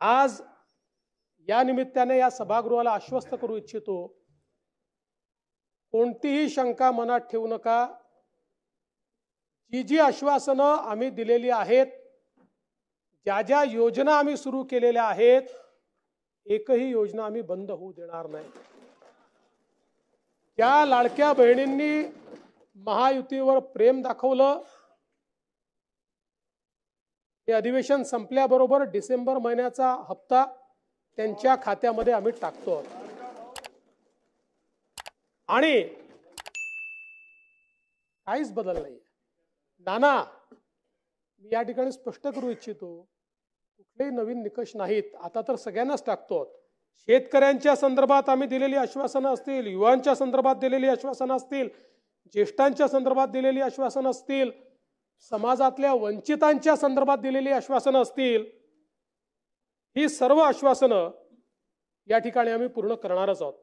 आज या निमित्ताने या सभागृहाला आश्वस्त करू इच्छितो, कोणतीही शंका मनात ठेवू नका। जी जी आश्वासनं आम्ही दिलेली आहेत, ज्या ज्या योजना आम्ही सुरू केलेल्या आहेत, एकही योजना आम्ही बंद होऊ देणार नाही। त्या लाडक्या बहिणींनी महायुतीवर प्रेम दाखवलं, हे अधिवेशन संपल्याबरोबर डिसेंबर महिन्याचा हप्ता त्यांच्या खात्यामध्ये आम्ही टाकतो। आणि काहीच बदल नाही। नाना, मी या ठिकाणी स्पष्ट करू इच्छितो, कुठलेही नवीन निकष नाहीत, आता तर सगळ्यांनाच टाकतो। शेतकऱ्यांच्या संदर्भात आम्ही दिलेली आश्वासनं असतील, युवांच्या संदर्भात दिलेली आश्वासनं असतील, ज्येष्ठांच्या संदर्भात दिलेली आश्वासनं असतील, समाजातल्या वंचितांच्या संदर्भात दिलेली आश्वासनं असतील, ही सर्व आश्वासनं या ठिकाणी आम्ही पूर्ण करणारच आहोत।